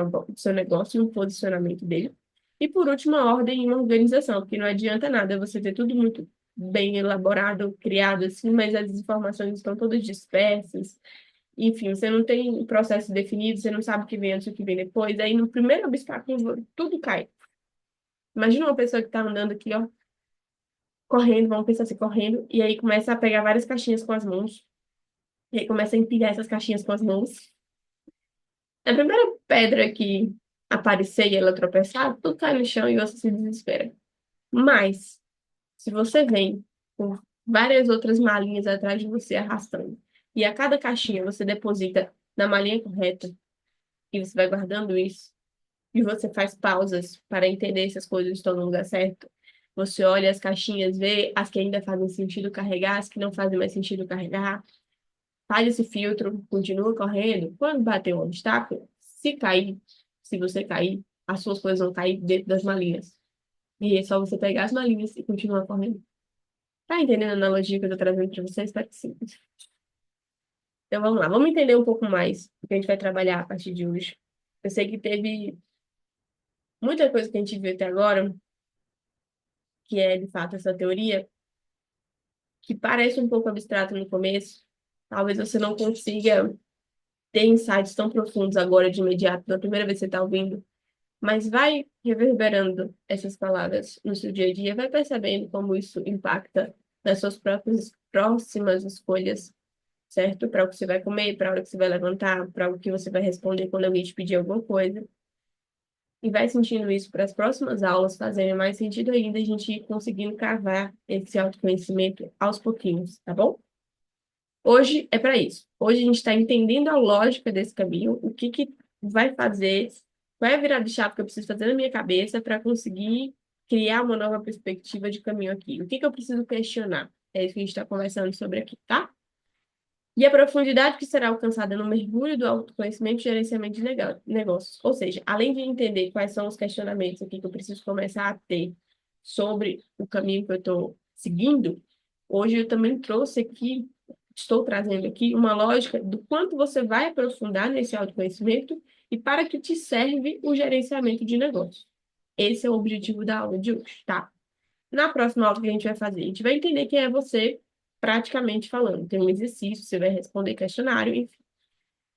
[SPEAKER 1] negócio e um posicionamento dele. E por último, a ordem e uma organização, porque não adianta nada você ter tudo muito bem elaborado, criado assim, mas as informações estão todas dispersas. Enfim, você não tem um processo definido, você não sabe o que vem antes e o que vem depois. Aí no primeiro obstáculo, tudo cai. Imagina uma pessoa que está andando aqui, ó, correndo, vamos pensar assim, correndo, e aí começa a pegar várias caixinhas com as mãos, e aí começa a empilhar essas caixinhas com as mãos. A primeira pedra que aparecer e ela tropeçar, tudo cai no chão e você se desespera. Mas, se você vem com várias outras malinhas atrás de você arrastando, e a cada caixinha você deposita na malinha correta, e você vai guardando isso, e você faz pausas para entender se as coisas estão no lugar certo. Você olha as caixinhas, vê as que ainda fazem sentido carregar, as que não fazem mais sentido carregar. Faz esse filtro, continua correndo. Quando bater um obstáculo, se cair, se você cair, as suas coisas vão cair dentro das malinhas. E é só você pegar as malinhas e continuar correndo. Tá entendendo a analogia que eu tô trazendo para vocês? Espero que sim. Então vamos lá, vamos entender um pouco mais o que a gente vai trabalhar a partir de hoje. Eu sei que teve muita coisa que a gente viu até agora, que é de fato essa teoria, que parece um pouco abstrato no começo. Talvez você não consiga ter insights tão profundos agora de imediato, da primeira vez que você está ouvindo. Mas vai reverberando essas palavras no seu dia a dia, vai percebendo como isso impacta nas suas próprias próximas escolhas, certo? Para o que você vai comer, para a hora que você vai levantar, para o que você vai responder quando alguém te pedir alguma coisa. E vai sentindo isso para as próximas aulas fazerem mais sentido ainda, a gente ir conseguindo cavar esse autoconhecimento aos pouquinhos, tá bom? Hoje é para isso. Hoje a gente está entendendo a lógica desse caminho, o que que vai fazer, qual é a virada de chave que eu preciso fazer na minha cabeça para conseguir criar uma nova perspectiva de caminho aqui. O que que eu preciso questionar? É isso que a gente está conversando sobre aqui, tá? E a profundidade que será alcançada no mergulho do autoconhecimento e gerenciamento de negócios. Ou seja, além de entender quais são os questionamentos aqui que eu preciso começar a ter sobre o caminho que eu estou seguindo, hoje eu também trouxe aqui, estou trazendo aqui uma lógica do quanto você vai aprofundar nesse autoconhecimento e para que te serve o gerenciamento de negócios. Esse é o objetivo da aula de hoje, tá? Na próxima aula que a gente vai fazer, a gente vai entender quem é você, praticamente falando. Tem um exercício, você vai responder questionário, enfim.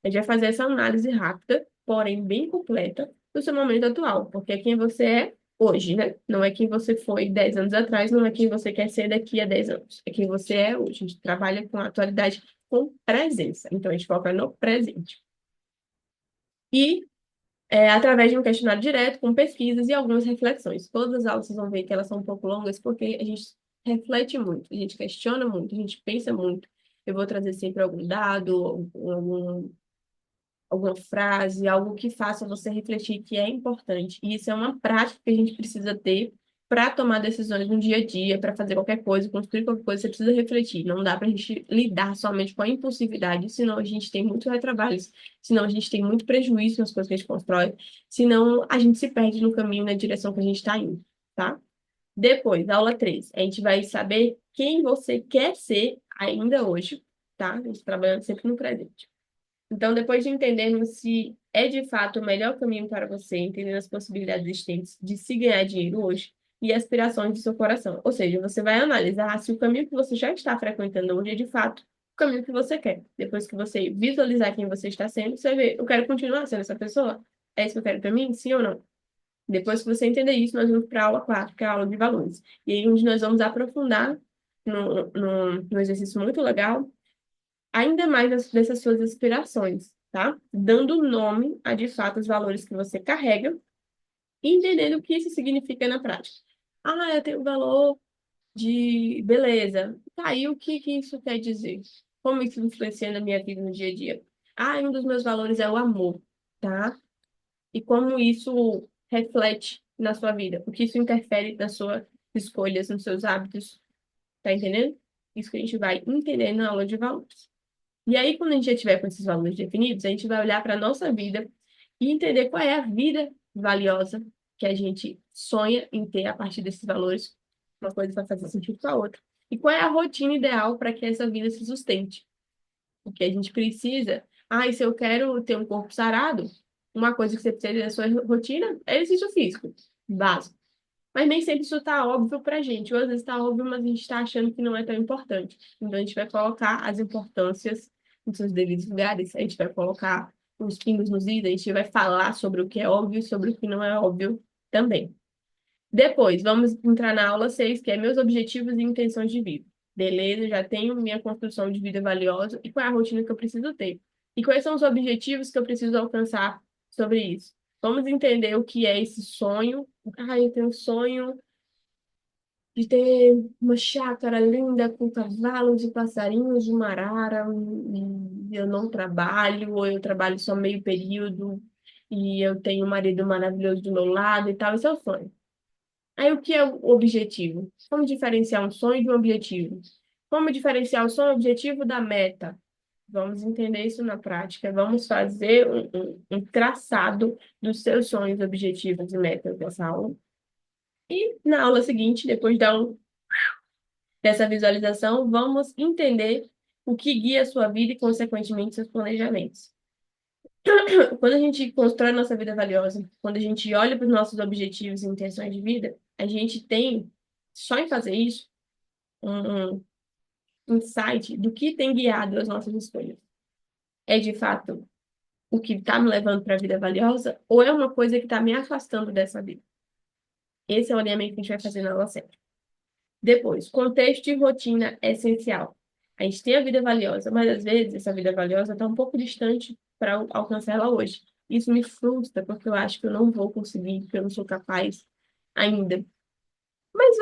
[SPEAKER 1] A gente vai fazer essa análise rápida, porém bem completa, do seu momento atual, porque é quem você é hoje, né? Não é quem você foi 10 anos atrás, não é quem você quer ser daqui a 10 anos. É quem você é hoje. A gente trabalha com a atualidade com presença. Então, a gente foca no presente. E através de um questionário direto, com pesquisas e algumas reflexões. Todas as aulas vocês vão ver que elas são um pouco longas, porque a gente reflete muito, a gente questiona muito, a gente pensa muito. Eu vou trazer sempre algum dado, alguma frase, algo que faça você refletir que é importante. E isso é uma prática que a gente precisa ter para tomar decisões no dia a dia, para fazer qualquer coisa, construir qualquer coisa, você precisa refletir. Não dá para a gente lidar somente com a impulsividade, senão a gente tem muitos retrabalhos, senão a gente tem muito prejuízo nas coisas que a gente constrói, senão a gente se perde no caminho, na direção que a gente está indo, tá? Depois, aula 3, a gente vai saber quem você quer ser ainda hoje, tá? A gente trabalhando sempre no presente. Então, depois de entendermos se é de fato o melhor caminho para você, entendendo as possibilidades existentes de se ganhar dinheiro hoje e aspirações de seu coração. Ou seja, você vai analisar se o caminho que você já está frequentando hoje é de fato o caminho que você quer. Depois que você visualizar quem você está sendo, você vê, eu quero continuar sendo essa pessoa? É isso que eu quero para mim? Sim ou não? Depois que você entender isso, nós vamos para a aula 4, que é a aula de valores. E aí, onde nós vamos aprofundar no exercício muito legal ainda mais dessas suas aspirações, tá? Dando nome a, de fato, os valores que você carrega e entendendo o que isso significa na prática. Ah, eu tenho o valor de beleza. Tá, e o que que isso quer dizer? Como isso influencia na minha vida no dia a dia? Ah, um dos meus valores é o amor, tá? E como isso reflete na sua vida? O que isso interfere nas suas escolhas, nos seus hábitos, tá entendendo? Isso que a gente vai entender na aula de valores. E aí, quando a gente já tiver com esses valores definidos, a gente vai olhar para a nossa vida e entender qual é a vida valiosa que a gente sonha em ter a partir desses valores. Uma coisa vai fazer sentido com a outra. E qual é a rotina ideal para que essa vida se sustente? O que a gente precisa. Ah, e se eu quero ter um corpo sarado, uma coisa que você precisa ter na sua rotina é exercício físico, básico. Mas nem sempre isso está óbvio para a gente. Ou às vezes está óbvio, mas a gente está achando que não é tão importante. Então a gente vai colocar as importâncias nos seus devidos lugares. A gente vai colocar os pingos nos is, a gente vai falar sobre o que é óbvio e sobre o que não é óbvio também. Depois, vamos entrar na aula 6, que é meus objetivos e intenções de vida. Beleza, já tenho minha construção de vida valiosa e qual é a rotina que eu preciso ter. E quais são os objetivos que eu preciso alcançar sobre isso. Vamos entender o que é esse sonho. Ah, eu tenho um sonho de ter uma chácara linda com cavalos e passarinhos de uma arara, e eu não trabalho, ou eu trabalho só meio período, e eu tenho um marido maravilhoso do meu lado e tal, esse é o sonho. Aí o que é o objetivo? Como diferenciar um sonho de um objetivo? Como diferenciar o sonho e o objetivo da meta? Vamos entender isso na prática. Vamos fazer um traçado dos seus sonhos, objetivos e metas dessa aula. E na aula seguinte, depois dessa visualização, vamos entender o que guia a sua vida e, consequentemente, seus planejamentos. Quando a gente constrói nossa vida valiosa, quando a gente olha para os nossos objetivos e intenções de vida, a gente tem, só em fazer isso, um insight do que tem guiado as nossas escolhas. É de fato o que está me levando para a vida valiosa ou é uma coisa que está me afastando dessa vida? Esse é o alinhamento que a gente vai fazer na aula 7. Depois, contexto e rotina é essencial. A gente tem a vida valiosa, mas às vezes essa vida valiosa está um pouco distante para alcançar ela hoje. Isso me frustra, porque eu acho que eu não vou conseguir, porque eu não sou capaz ainda. Mas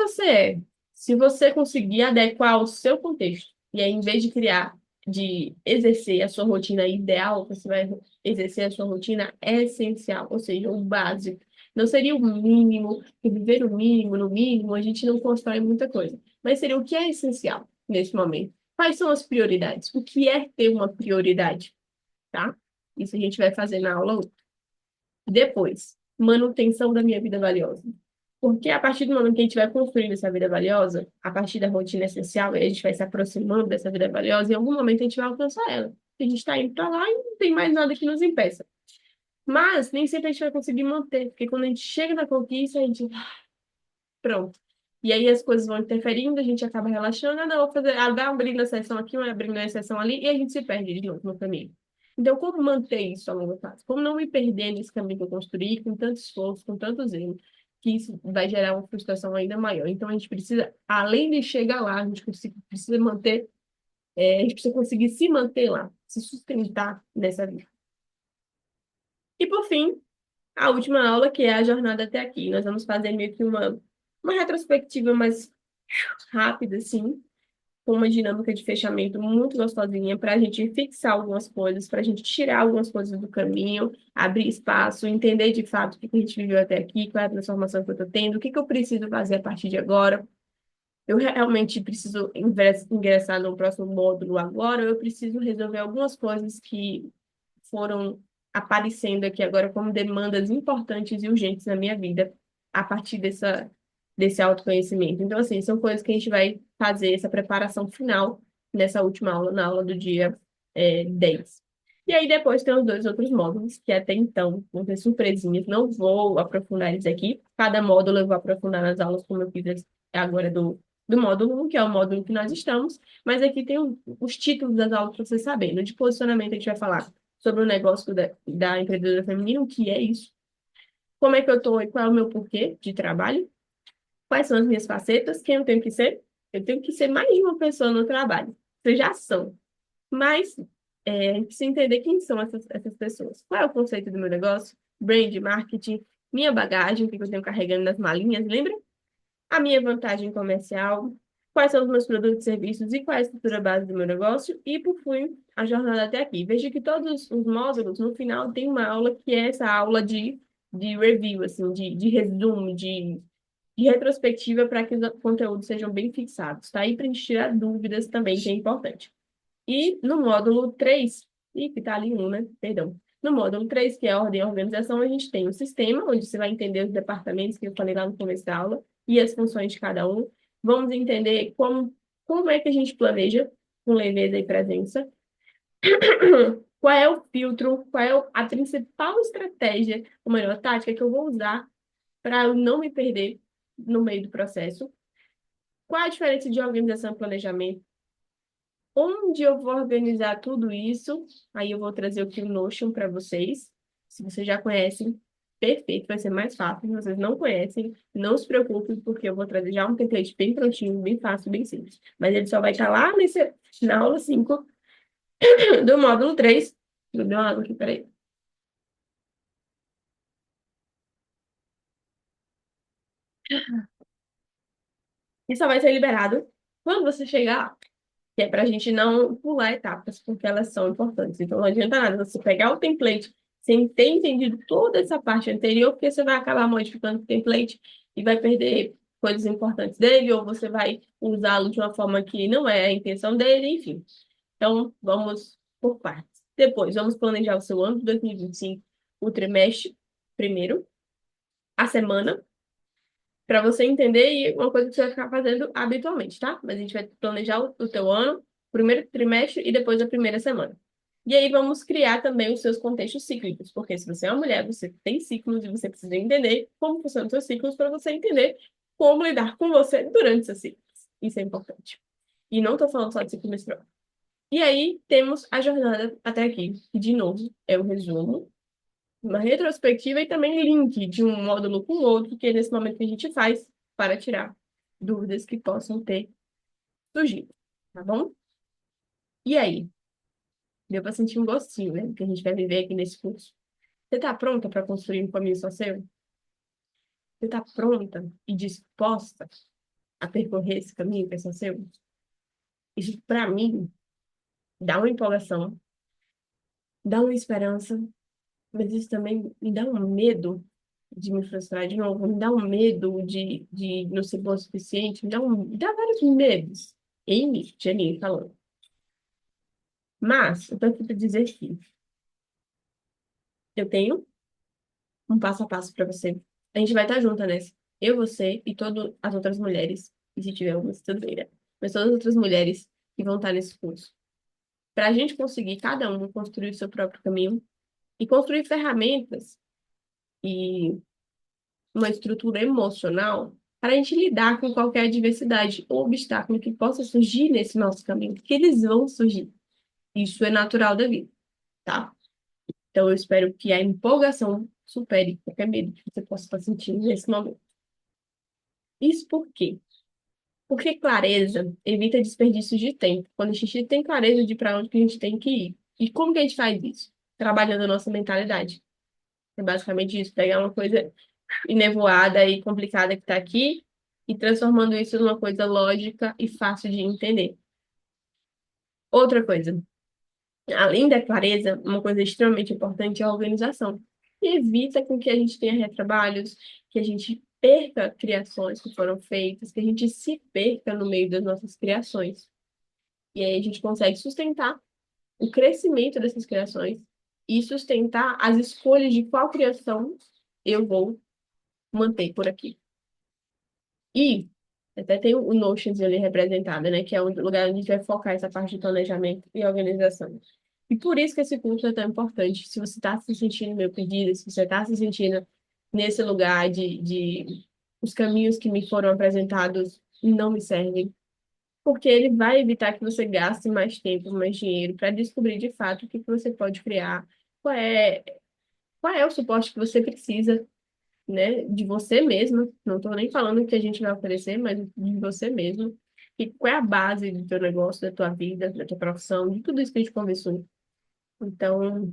[SPEAKER 1] se você conseguir adequar ao seu contexto, e aí, em vez de criar, de exercer a sua rotina ideal, você vai exercer a sua rotina essencial, ou seja, o básico. Não seria o mínimo, porque viver o mínimo, no mínimo, a gente não constrói muita coisa. Mas seria o que é essencial nesse momento. Quais são as prioridades? O que é ter uma prioridade, tá? Isso a gente vai fazer na aula 1. Depois, manutenção da minha vida valiosa. Porque a partir do momento que a gente vai construindo essa vida valiosa, a partir da rotina essencial, e a gente vai se aproximando dessa vida valiosa, em algum momento a gente vai alcançar ela. A gente está indo para lá e não tem mais nada que nos impeça. Mas nem sempre a gente vai conseguir manter, porque quando a gente chega na conquista, a gente, pronto. E aí as coisas vão interferindo, a gente acaba relaxando, ah, não, vou fazer, dá um brilho na sessão aqui, um brilho na sessão ali, e a gente se perde de novo no caminho. Então, como manter isso a longo prazo? Como não me perder nesse caminho que eu construí, com tanto esforço, com tantos erros, que isso vai gerar uma frustração ainda maior. Então, a gente precisa, além de chegar lá, a gente precisa manter, a gente precisa conseguir se manter lá, se sustentar nessa vida. E, por fim, a última aula, que é a jornada até aqui. Nós vamos fazer meio que uma retrospectiva mais rápida, assim, com uma dinâmica de fechamento muito gostosinha, para a gente fixar algumas coisas, para a gente tirar algumas coisas do caminho, abrir espaço, entender de fato o que a gente viveu até aqui, qual é a transformação que eu estou tendo, o que eu preciso fazer a partir de agora. Eu realmente preciso ingressar no próximo módulo agora, ou eu preciso resolver algumas coisas que foram aparecendo aqui agora como demandas importantes e urgentes na minha vida a partir desse autoconhecimento. Então, assim, são coisas que a gente vai fazer essa preparação final nessa última aula, na aula do dia 10. E aí depois tem os dois outros módulos, que até então vão ter surpresinhas, não vou aprofundar eles aqui. Cada módulo eu vou aprofundar nas aulas, como eu fiz agora do módulo 1, que é o módulo que nós estamos, mas aqui tem os títulos das aulas para você saber. No de posicionamento a gente vai falar sobre o negócio da empreendedora feminina, o que é isso, como é que eu estou e qual é o meu porquê de trabalho, quais são as minhas facetas, quem eu tenho que ser. Eu tenho que ser mais de uma pessoa no trabalho. Vocês já são. Mas a gente precisa entender quem são essas pessoas. Qual é o conceito do meu negócio? Brand, marketing, minha bagagem, o que eu tenho carregando nas malinhas, lembra? A minha vantagem comercial, quais são os meus produtos e serviços e qual é a estrutura base do meu negócio e, por fim, a jornada até aqui. Veja que todos os módulos, no final, tem uma aula que é essa aula de review, assim, de resumo, de retrospectiva para que os conteúdos sejam bem fixados, tá? E para a gente tirar dúvidas também, que é importante. E no módulo 3 que está ali um, né? Perdão. No módulo 3 que é a ordem e organização, a gente tem o sistema, onde você vai entender os departamentos que eu falei lá no começo da aula e as funções de cada um. Vamos entender como é que a gente planeja com leveza e presença. Qual é o filtro, qual é a principal estratégia, ou melhor, tática que eu vou usar para eu não me perder no meio do processo. Qual a diferença de organização e planejamento? Onde eu vou organizar tudo isso, aí eu vou trazer aqui o Notion para vocês. Se vocês já conhecem, perfeito, vai ser mais fácil. Se vocês não conhecem, não se preocupem, porque eu vou trazer já um template bem prontinho, bem fácil, bem simples. Mas ele só vai estar lá na aula 5 do módulo 3. Vou dar uma água aqui, peraí. E só vai ser liberado quando você chegar, que é para a gente não pular etapas, porque elas são importantes. Então, não adianta nada você pegar o template sem ter entendido toda essa parte anterior, porque você vai acabar modificando o template e vai perder coisas importantes dele, ou você vai usá-lo de uma forma que não é a intenção dele, enfim. Então, vamos por partes. Depois, vamos planejar o seu ano de 2025, o trimestre primeiro, a semana, para você entender e uma coisa que você vai ficar fazendo habitualmente, tá? Mas a gente vai planejar o teu ano, primeiro trimestre e depois a primeira semana. E aí vamos criar também os seus contextos cíclicos, porque se você é uma mulher, você tem ciclos e você precisa entender como funcionam os seus ciclos para você entender como lidar com você durante seus ciclos. Isso é importante. E não estou falando só de ciclo menstrual. E aí temos a jornada até aqui, que de novo é o resumo, uma retrospectiva e também link de um módulo com o outro, que é nesse momento que a gente faz para tirar dúvidas que possam ter surgido, tá bom? E aí? Deu para sentir um gostinho, né? Que a gente vai viver aqui nesse curso. Você está pronta para construir um caminho só seu? Você está pronta e disposta a percorrer esse caminho que é só seu? Isso, para mim, dá uma empolgação, dá uma esperança, mas isso também me dá um medo de me frustrar de novo, me dá um medo de não ser boa o suficiente, me dá vários medos. Amy, Janine falando. Mas, eu tô aqui para dizer que eu tenho um passo a passo para você. A gente vai estar junto nessa. Eu, você e todas as outras mulheres. E se tiver algumas, tudo bem, né? Mas todas as outras mulheres que vão estar nesse curso. Para a gente conseguir, cada um, construir o seu próprio caminho e construir ferramentas e uma estrutura emocional para a gente lidar com qualquer adversidade ou obstáculo que possa surgir nesse nosso caminho, porque eles vão surgir. Isso é natural da vida, tá? Então, eu espero que a empolgação supere qualquer medo que você possa estar sentindo nesse momento. Isso por quê? Porque clareza evita desperdício de tempo. Quando a gente tem clareza de para onde que a gente tem que ir. E como que a gente faz isso? Trabalhando a nossa mentalidade. É basicamente isso, pegar uma coisa enevoada e complicada que está aqui e transformando isso numa coisa lógica e fácil de entender. Outra coisa, além da clareza, uma coisa extremamente importante é a organização. E evita com que a gente tenha retrabalhos, que a gente perca criações que foram feitas, que a gente se perca no meio das nossas criações. E aí a gente consegue sustentar o crescimento dessas criações e sustentar as escolhas de qual criação eu vou manter por aqui. E até tem o Notions ali representado, né? Que é o lugar onde a gente vai focar essa parte de planejamento e organização. E por isso que esse curso é tão importante. Se você está se sentindo meio perdido, se você está se sentindo nesse lugar de os caminhos que me foram apresentados não me servem, porque ele vai evitar que você gaste mais tempo, mais dinheiro para descobrir de fato o que que você pode criar, qual é, qual é o suporte que você precisa, né, de você mesmo. Não estou nem falando que a gente vai oferecer, mas de você mesmo. E qual é a base do teu negócio, da tua vida, da tua profissão, de tudo isso que a gente conversou. Então,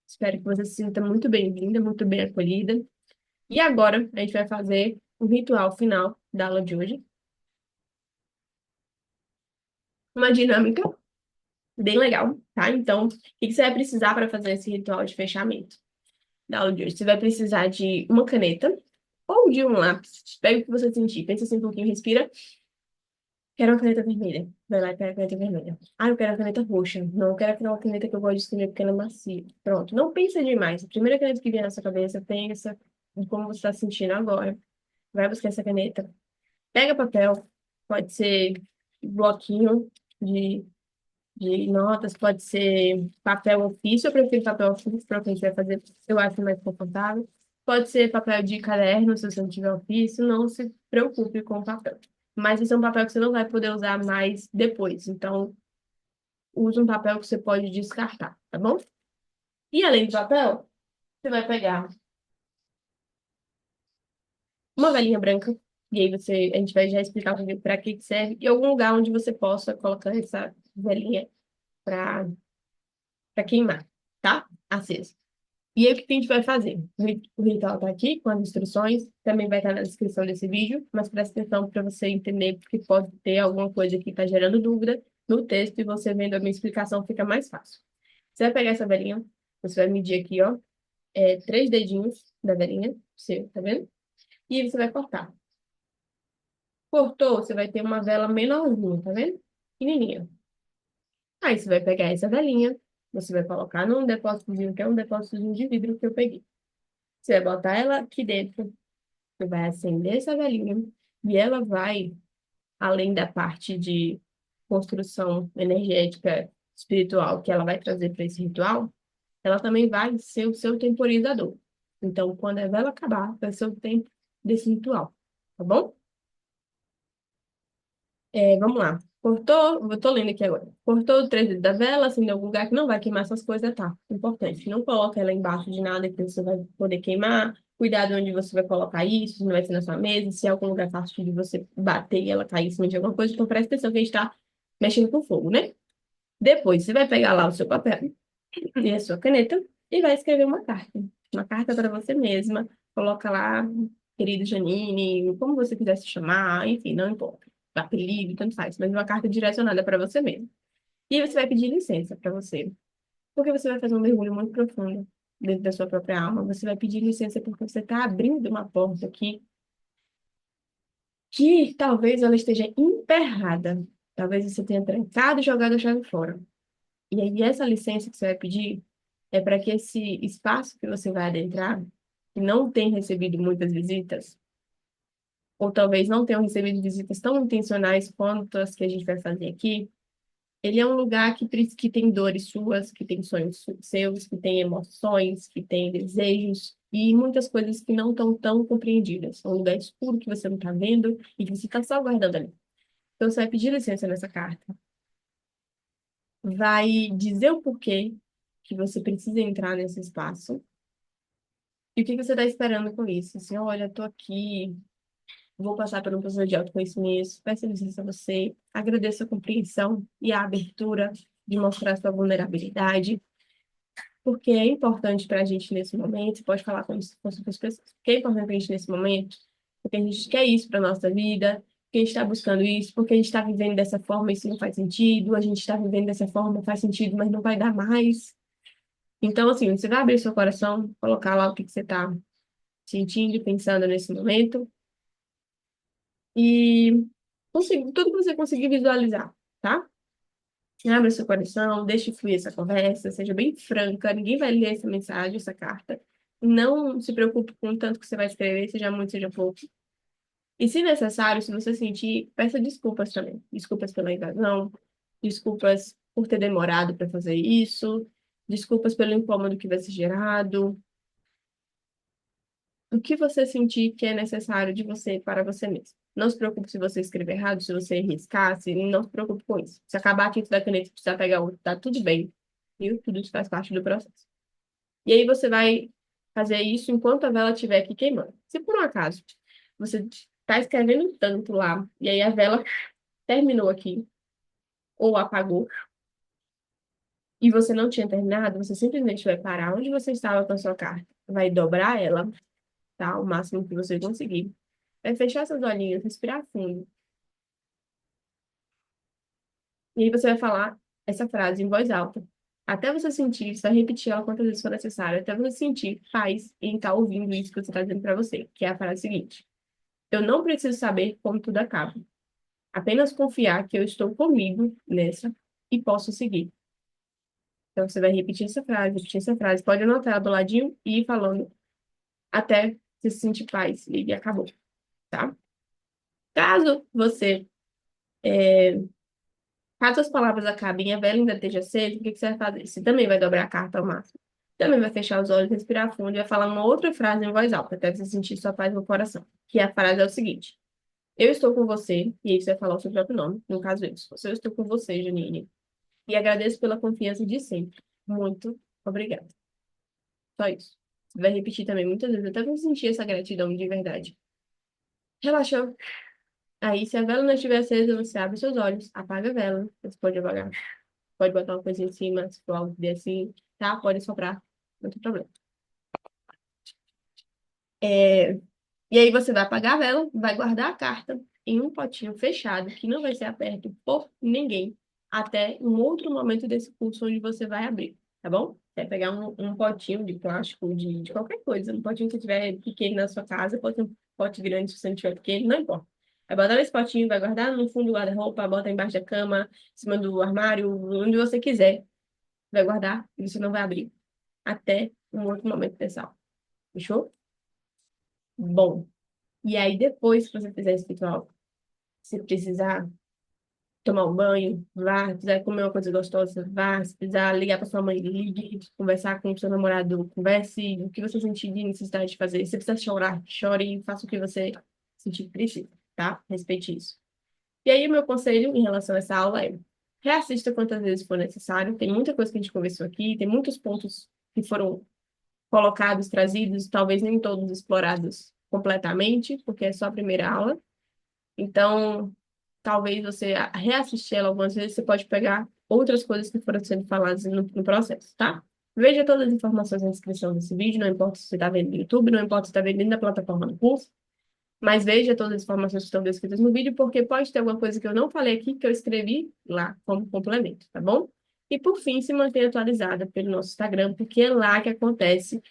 [SPEAKER 1] espero que você se sinta muito bem-vinda, muito bem acolhida. E agora a gente vai fazer o ritual final da aula de hoje. Uma dinâmica bem legal, tá? Então, o que que você vai precisar para fazer esse ritual de fechamento da aula de hoje? Você vai precisar de uma caneta ou de um lápis. Pega o que você sentir. Pensa assim um pouquinho, respira. Quero uma caneta vermelha. Vai lá e pega a caneta vermelha. Ah, eu quero a caneta roxa. Não, eu quero aquela caneta que eu gosto de escrever porque ela é macia. Pronto. Não pensa demais. A primeira caneta que vier na sua cabeça, pensa em como você está se sentindo agora. Vai buscar essa caneta. Pega papel. Pode ser bloquinho de, de notas, pode ser papel ofício. Eu prefiro papel ofício para o que a gente vai fazer. Eu acho mais confortável. Pode ser papel de caderno, se você não tiver ofício. Não se preocupe com o papel. Mas esse é um papel que você não vai poder usar mais depois. Então, use um papel que você pode descartar, tá bom? E além do papel, você vai pegar uma velinha branca. E aí a gente vai já explicar para que que serve. E algum lugar onde você possa colocar essa velinha para queimar, tá? Acesa. E aí, o que que a gente vai fazer? O ritual tá aqui com as instruções, também vai estar na descrição desse vídeo, mas presta atenção para você entender, porque pode ter alguma coisa que está gerando dúvida no texto e você vendo a minha explicação fica mais fácil. Você vai pegar essa velinha, você vai medir aqui, ó, 3 dedinhos da velinha, seu, tá vendo? E aí você vai cortar. Cortou, você vai ter uma vela menorzinha, tá vendo? Pequenininha. Aí você vai pegar essa velinha, você vai colocar num depósitozinho, que é um depósitozinho de vidro que eu peguei. Você vai botar ela aqui dentro, você vai acender essa velinha e ela vai, além da parte de construção energética espiritual que ela vai trazer para esse ritual, ela também vai ser o seu temporizador. Então, quando a vela acabar, vai ser o tempo desse ritual, tá bom? Vamos lá. Cortou, eu tô lendo aqui agora. Cortou o 3 dedos da vela, assim, em algum lugar que não vai queimar essas coisas, tá? Importante. Não coloca ela embaixo de nada que você vai poder queimar. Cuidado onde você vai colocar isso, se não vai ser na sua mesa, se é algum lugar fácil de você bater e ela cair em cima de alguma coisa, então presta atenção que a gente tá mexendo com fogo, né? Depois, você vai pegar lá o seu papel e a sua caneta e vai escrever uma carta. Uma carta para você mesma. Coloca lá, querido Janine, como você quiser se chamar, enfim, não importa. Apelido, tanto faz, mas uma carta direcionada para você mesmo. E aí você vai pedir licença para você, porque você vai fazer um mergulho muito profundo dentro da sua própria alma. Você vai pedir licença porque você está abrindo uma porta aqui que talvez ela esteja emperrada. Talvez você tenha trancado e jogado a chave fora. E aí, essa licença que você vai pedir é para que esse espaço que você vai adentrar, que não tem recebido muitas visitas, ou talvez não tenham recebido visitas tão intencionais quanto as que a gente vai fazer aqui, ele é um lugar que tem dores suas, que tem sonhos seus, que tem emoções, que tem desejos e muitas coisas que não estão tão compreendidas. É um lugar escuro que você não está vendo e que você está só guardando ali. Então, você vai pedir licença nessa carta, vai dizer o porquê que você precisa entrar nesse espaço. E o que que você está esperando com isso? Assim, olha, estou aqui, vou passar por um processo de autoconhecimento, peço licença a você, agradeço a compreensão e a abertura de mostrar sua vulnerabilidade. porque é importante para a gente nesse momento, você pode falar como se fosse outras pessoas, porque é importante para a gente nesse momento, porque a gente quer isso para nossa vida, porque a gente está buscando isso, porque a gente está vivendo dessa forma, isso não faz sentido, a gente está vivendo dessa forma, faz sentido, mas não vai dar mais. Então, assim, você vai abrir seu coração, colocar lá o que que você está sentindo e pensando nesse momento, e tudo que você conseguir visualizar, tá? Abra seu coração, deixe fluir essa conversa, seja bem franca, ninguém vai ler essa mensagem, essa carta. Não se preocupe com o tanto que você vai escrever, seja muito, seja pouco. E, se necessário, se você sentir, peça desculpas também. Desculpas pela invasão, desculpas por ter demorado para fazer isso, desculpas pelo incômodo que vai ser gerado. O que você sentir que é necessário de você para você mesmo. Não se preocupe se você escrever errado, se você riscar, não se preocupe com isso. Se acabar a tinta da caneta e precisar pegar outra, tá tudo bem, viu? Tudo isso faz parte do processo. E aí você vai fazer isso enquanto a vela estiver aqui queimando. Se por um acaso você está escrevendo tanto lá, e aí a vela terminou aqui, ou apagou, e você não tinha terminado, você simplesmente vai parar onde você estava com a sua carta, vai dobrar ela, tá? O máximo que você conseguir. Vai fechar seus olhinhos, respirar fundo. E aí você vai falar essa frase em voz alta. Até você sentir, você vai repetir ela quantas vezes for necessário, até você sentir paz em estar ouvindo isso que você está dizendo para você, que é a frase seguinte: eu não preciso saber como tudo acaba. Apenas confiar que eu estou comigo nessa e posso seguir. Então você vai repetir essa frase, pode anotar ela do ladinho e ir falando até você sentir paz e acabou, tá? Caso você Caso as palavras acabem e a vela ainda esteja acesa, o que que você vai fazer? Você também vai dobrar a carta ao máximo. Também vai fechar os olhos, respirar fundo e vai falar uma outra frase em voz alta, até você sentir sua paz no coração. Que a frase é o seguinte: eu estou com você, e aí você vai falar o seu próprio nome, no caso eu. Eu estou com você, Janine, e agradeço pela confiança de sempre. Muito obrigada. Só isso. Você vai repetir também muitas vezes, até você sentir essa gratidão de verdade. Relaxou. Aí, se a vela não estiver acesa, você abre seus olhos, apaga a vela, você pode apagar. Pode botar uma coisa em cima, se for algo assim, tá? Pode soprar, não tem problema. É, E aí você vai apagar a vela, vai guardar a carta em um potinho fechado, que não vai ser aberto por ninguém, até um outro momento desse curso onde você vai abrir, tá bom? Você vai pegar um potinho de plástico, de qualquer coisa, um potinho que tiver pequeno na sua casa, pode ser um pote grande se você não tiver pequeno, não importa. Vai botar nesse potinho, vai guardar no fundo do guarda-roupa, bota embaixo da cama, em cima do armário, onde você quiser. Vai guardar e você não vai abrir até um outro momento dessa aula. Fechou? Bom. E aí, depois que você fizer esse ritual, se precisar tomar um banho, vá. Se precisar comer uma coisa gostosa, vá. Se precisar ligar para sua mãe, ligue. Conversar com o seu namorado, converse. O que você sentir de necessidade de fazer. Se precisar chorar, chore. Faça o que você sentir que precisa, tá? Respeite isso. E aí, o meu conselho em relação a essa aula é: reassista quantas vezes for necessário. Tem muita coisa que a gente conversou aqui, tem muitos pontos que foram colocados, trazidos, talvez nem todos explorados completamente, porque é só a primeira aula. Então, talvez você reassistir ela algumas vezes, você pode pegar outras coisas que foram sendo faladas no processo, tá? Veja todas as informações na descrição desse vídeo, não importa se você está vendo no YouTube, não importa se está vendo dentro da plataforma do curso, mas veja todas as informações que estão descritas no vídeo, porque pode ter alguma coisa que eu não falei aqui que eu escrevi lá como complemento, tá bom? E por fim, se mantenha atualizada pelo nosso Instagram, porque é lá que acontece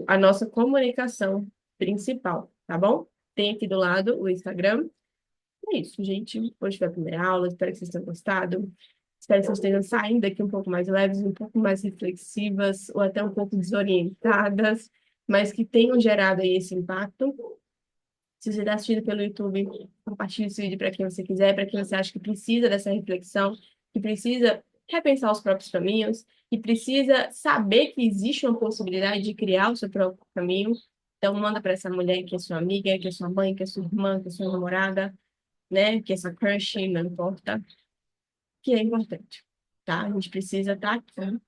[SPEAKER 1] a nossa comunicação principal, tá bom? Tem aqui do lado o Instagram. É isso, gente. Hoje foi a primeira aula, espero que vocês tenham gostado. Espero que vocês estejam saindo daqui um pouco mais leves, um pouco mais reflexivas, ou até um pouco desorientadas, mas que tenham gerado aí esse impacto. Se você está assistindo pelo YouTube, compartilhe esse vídeo para quem você quiser, para quem você acha que precisa dessa reflexão, que precisa repensar os próprios caminhos, que precisa saber que existe uma possibilidade de criar o seu próprio caminho. Então, manda para essa mulher que é sua amiga, que é sua mãe, que é sua irmã, que é sua namorada, né? Que é sua crush, não importa, que é importante, tá? A gente precisa estar aqui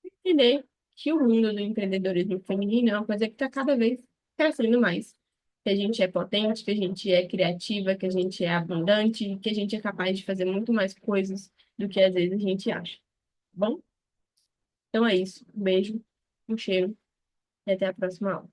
[SPEAKER 1] e entender que o mundo do empreendedorismo feminino é uma coisa que está cada vez crescendo mais. Que a gente é potente, que a gente é criativa, que a gente é abundante, que a gente é capaz de fazer muito mais coisas do que às vezes a gente acha. Tá bom? Então é isso. Um beijo, um cheiro e até a próxima aula.